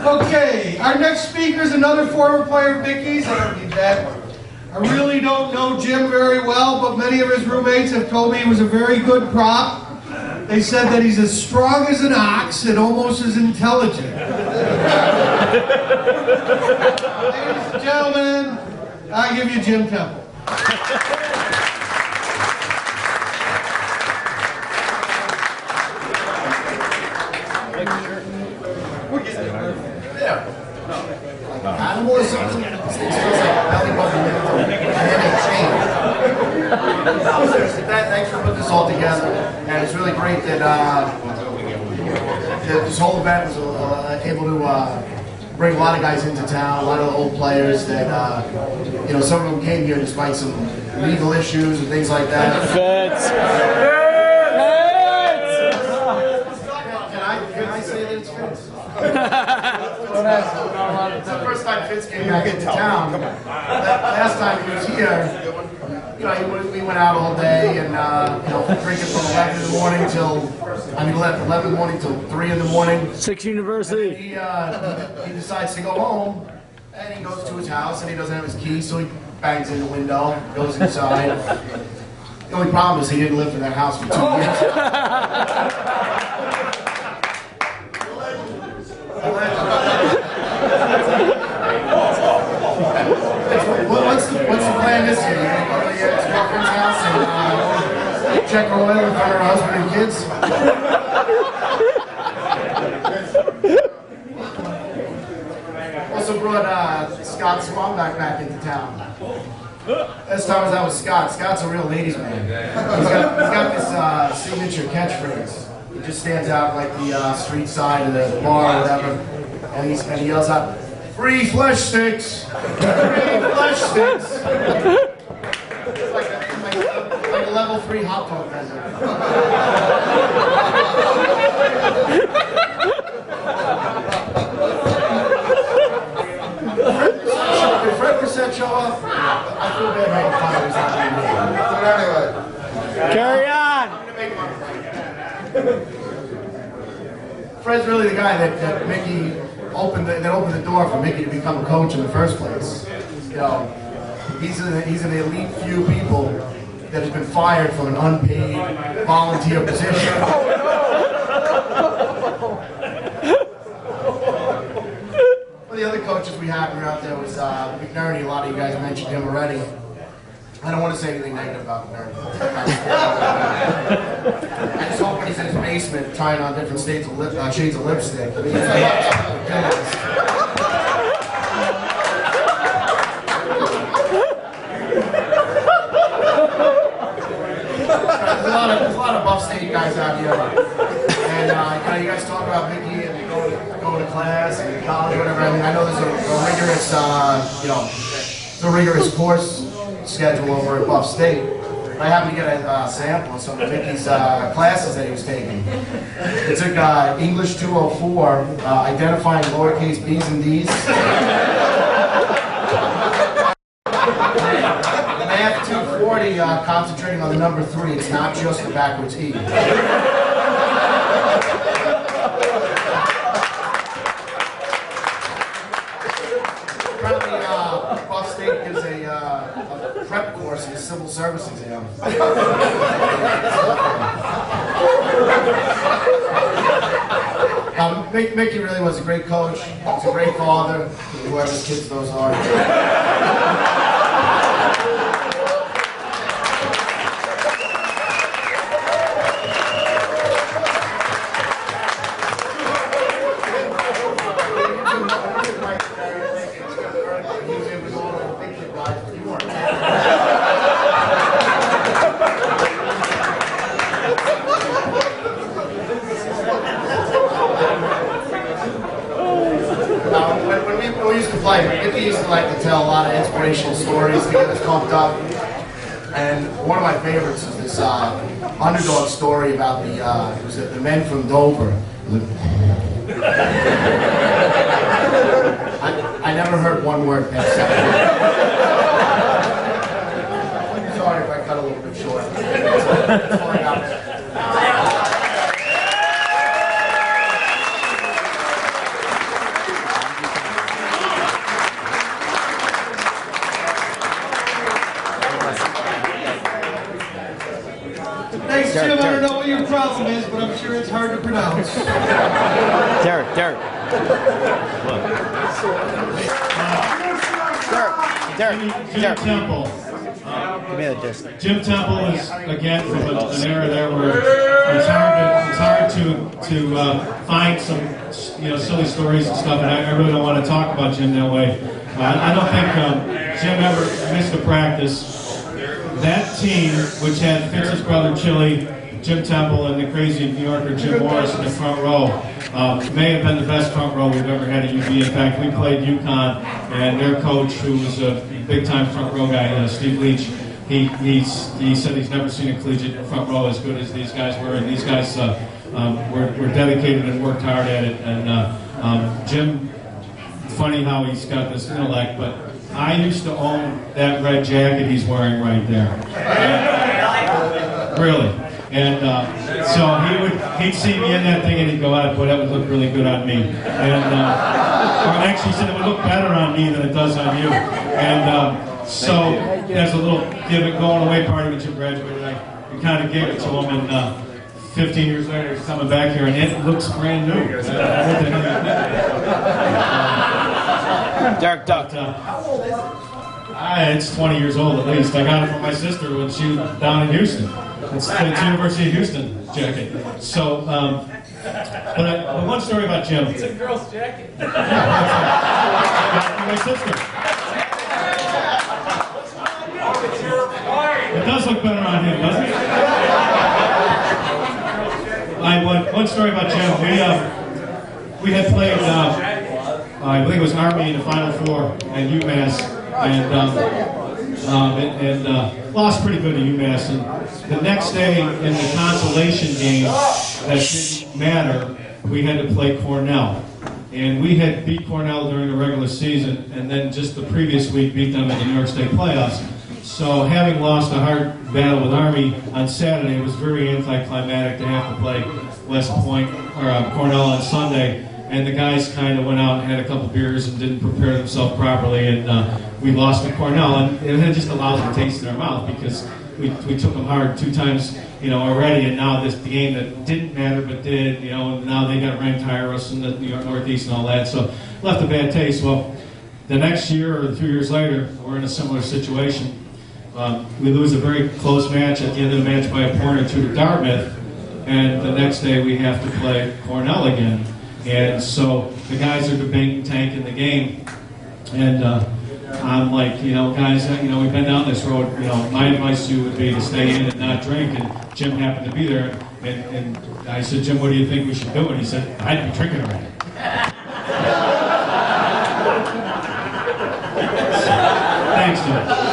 Okay, our next speaker is another former player of Mickey's. I don't need that. I really don't know Jim very well, but many of his roommates have told me he was a very good prop. They said that he's as strong as an ox and almost as intelligent. Ladies and gentlemen, I give you Jim Temple. Animal or something? It feels like a belly button Thanks for putting this all together, and it's really great that this whole event was able to bring a lot of guys into town, a lot of old players that, you know, some of them came here despite some legal issues and things like that. Can I say that it's Fitz? It's the first time Fitz came back into town. Last time he was here, you know, we went out all day and, you know, drinking from 11 in the morning till, 11 in the morning till 3 in the morning. 6 University. He decides to go home, and he goes to his house, and he doesn't have his key, so he bangs in the window, goes inside. The only problem is he didn't live in that house for 2 years. What's the plan this year? You gonna go to his girlfriend's house and check her oil in front of her husband and kids? Also brought Scott Swanback back into town. Last time I was out with Scott. Scott's a real ladies' man. He's got this signature catchphrase. He just stands out like the street side of the bar or whatever, and he yells out, "Free flesh sticks! Free flesh sticks!" It's like a level 3 hot dog vendor. Did Fred Brissett show up? I feel bad making fun of him. Carry on! Fred's really the guy that Mickey opened the door for Mickey to become a coach in the first place. You know, he's an elite few people that has been fired from an unpaid volunteer position. One of the other coaches we had out there was McNerney. A lot of you guys mentioned him already. I don't want to say anything negative about McNerney. I just hope when he's in his basement trying on different shades of lipstick. There's a lot of buff state guys out here, and you know, you guys talk about Mickey and going to class and college, whatever. I mean, I know there's a rigorous, you know, the rigorous course schedule over at Buff State. I happened to get a sample of some of Mickey's classes that he was taking. It took English 204, identifying lowercase b's and d's. Math 240, concentrating on the number 3. It's not just the backwards E. Apparently, Buff State gives a prep course in a civil service exam. Mickey really was a great coach. He was a great father, whoever's kids those are. When we used to play, Mickey used to like to tell a lot of inspirational stories to get us pumped up. And one of my favorites is this underdog story about the men from Dover. I never heard one word that said. Sorry if I cut a little bit short. problem is, but I'm sure it's hard to pronounce. Derek. Derek, Jim Temple. give me the disc. Jim Temple is again from an era there where it's hard to find some silly stories and stuff, and I really don't want to talk about Jim that way. I don't think Jim ever missed a practice. That team, which had Fitz's brother Chili, Jim Temple, and the crazy New Yorker Jim Morris in the front row, may have been the best front row we've ever had at UV. In fact, we played UConn, and their coach, who was a big-time front row guy, Steve Leach, he said he's never seen a collegiate front row as good as these guys were, and these guys were dedicated and worked hard at it. And Jim, funny how he's got this intellect, but I used to own that red jacket he's wearing right there. Really. And so he'd see me in that thing and he'd go, boy, that would look really good on me. And or actually he said it would look better on me than it does on you. And so there's a little going away party when Jim graduated. We kind of gave it to him, and 15 years later he's coming back here and it looks brand new. Derek Duck. It's 20 years old at least. I got it from my sister when she was down in Houston. It's the University of Houston jacket. So, but one story about Jim. It's a girl's jacket. Got it from my sister. It does look better on him, doesn't it? One story about Jim. We had played, I believe it was Army in the Final Four at UMass, and lost pretty good to UMass. And the next day in the consolation game that didn't matter, we had to play Cornell. And we had beat Cornell during the regular season, and then just the previous week beat them in the New York State playoffs. So having lost a hard battle with Army on Saturday, it was very anticlimactic to have to play West Point or Cornell on Sunday. And the guys kind of went out and had a couple beers and didn't prepare themselves properly, and we lost to Cornell. And it had just a lousy taste in our mouth because we took them hard 2 times, already, and now the game that didn't matter but did, and now they got ranked higher us in the New York Northeast and all that, so left a bad taste. Well, the next year or 2 years later, we're in a similar situation. We lose a very close match at the end of the match by a point or 2 to Dartmouth, and the next day we have to play Cornell again. And so the guys are debating tanking the game, and I'm like, guys, we've been down this road. My advice to you would be to stay in and not drink. And Jim happened to be there, and I said, Jim, what do you think we should do? And he said, I'd be drinking already. Thanks, Jim.